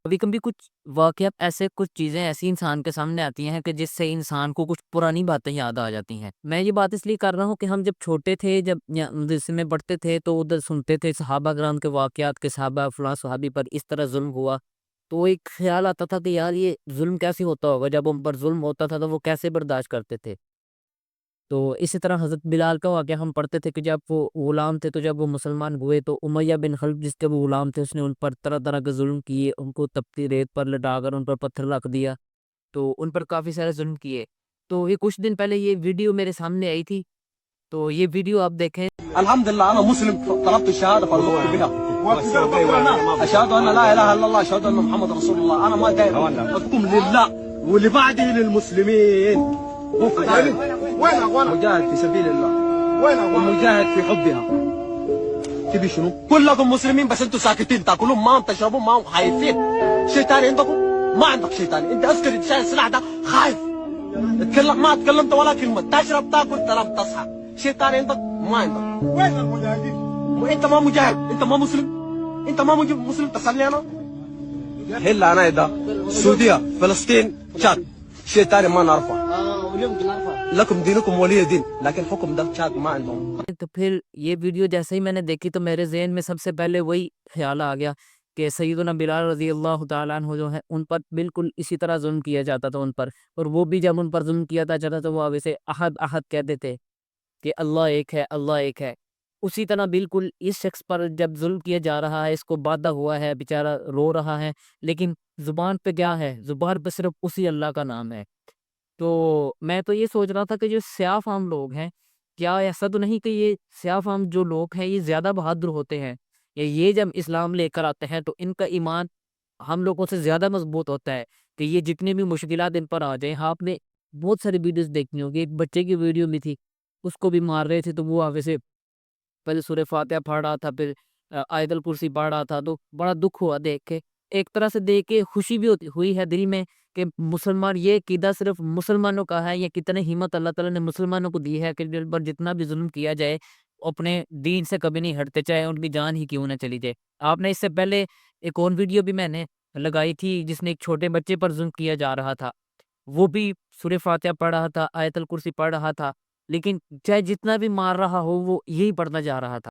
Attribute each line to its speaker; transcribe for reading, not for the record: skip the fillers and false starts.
Speaker 1: کبھی کبھی کچھ واقعات ایسے کچھ چیزیں ایسی انسان کے سامنے آتی ہیں کہ جس سے انسان کو کچھ پرانی باتیں یاد آ جاتی ہیں۔ میں یہ بات اس لیے کر رہا ہوں کہ ہم جب چھوٹے تھے، جب مدرسے میں پڑھتے تھے تو ادھر سنتے تھے صحابہ کرام کے واقعات کے، صحابہ فلاں صحابی پر اس طرح ظلم ہوا، تو ایک خیال آتا تھا کہ یار یہ ظلم کیسے ہوتا ہوگا، جب ان پر ظلم ہوتا تھا تو وہ کیسے برداشت کرتے تھے۔ تو اسی طرح حضرت بلال کا واقعہ ہم پڑھتے تھے کہ جب وہ غلام تھے، تو جب وہ مسلمان ہوئے تو امیہ بن خلف جس کے وہ غلام تھے، اس نے ان پر طرح طرح کے ظلم کیے، ان کو تپتی ریت پر لٹا کر ان پر پتھر رکھ دیا، تو ان پر کافی سارے ظلم کیے۔ تو یہ کچھ دن پہلے یہ ویڈیو میرے سامنے آئی تھی، تو یہ ویڈیو آپ دیکھیں۔
Speaker 2: الحمد لله انا مسلم طلبت الشهاده فنطقت بها اشهد ان لا اله الا الله اشهد ان محمد رسول الله انا ما داير حكم لله واللي بعده للمسلمين مجاهد في سبيل الله ومجاهد في حبها تبي شنو كلكم مسلمين بس انتوا ساكتين تاكلون معهم تشربون معهم خايفين شيطان عندكم ما عندك شيطان انت عسكري شايل السلاح ده خايف اتكلم ما تكلمت ولا كلمه تشرب تاكل تنام تصحى شيطان عندك ما عندك وين المجاهدين انت ما مجاهد انت ما مسلم انت ما مسلم تصلي انا هلا انا ده سوريا فلسطين تشاد شيطان ما نعرفه لكم دينكم ولي دين لكن حكم ده تشاد ما عندهم۔
Speaker 1: تو پھر یہ ویڈیو جیسے ہی میں نے دیکھی تو میرے ذہن میں سب سے پہلے وہی خیال آ گیا کہ سیدنا بلال رضی اللہ تعالیٰ عنہ جو ہے ان پر بالکل اسی طرح ظلم کیا جاتا تھا ان پر، اور وہ بھی جب ان پر ظلم کیا جاتا تو وہ ویسے احد احد کہتے تھے کہ اللہ ایک ہے، اللہ ایک ہے۔ اسی طرح بالکل اس شخص پر جب ظلم کیا جا رہا ہے، اس کو باندھا ہوا ہے، بیچارہ رو رہا ہے، لیکن زبان پہ کیا ہے؟ زبان پہ صرف اسی اللہ کا نام ہے۔ تو میں تو یہ سوچ رہا تھا کہ جو سیاہ فام لوگ ہیں، کیا ایسا تو نہیں کہ یہ سیاہ فام جو لوگ ہیں یہ زیادہ بہادر ہوتے ہیں، یا یہ جب اسلام لے کر آتے ہیں تو ان کا ایمان ہم لوگوں سے زیادہ مضبوط ہوتا ہے کہ یہ جتنی بھی مشکلات ان پر آ جائیں۔ آپ نے بہت ساری ویڈیوز دیکھنی ہوگی، ایک بچے کی ویڈیو بھی تھی، اس کو بھی مار رہے تھے تو وہ آگے سے پہلے سورہ فاتحہ پڑھ رہا تھا، پھر آیت الکرسی پڑھ رہا تھا، تو بڑا دکھ ہوا دیکھ کے۔ ایک طرح سے دیکھ کے خوشی بھی ہوئی ہے دل میں کہ مسلمان، یہ عقیدہ صرف مسلمانوں کا ہے، یا کتنے ہمت اللہ تعالیٰ نے مسلمانوں کو دی ہے کہ دل پر جتنا بھی ظلم کیا جائے اپنے دین سے کبھی نہیں ہٹتے، چاہے ان کی جان ہی کیوں نہ چلی جائے۔ آپ نے اس سے پہلے ایک اور ویڈیو بھی میں نے لگائی تھی جس نے ایک چھوٹے بچے پر ظلم کیا جا رہا تھا، وہ بھی سورہ فاتحہ پڑھ رہا تھا، آیت الکرسی پڑھ رہا تھا، لیکن چاہے جتنا بھی مار رہا ہو وہ یہی پڑھتا جا رہا تھا۔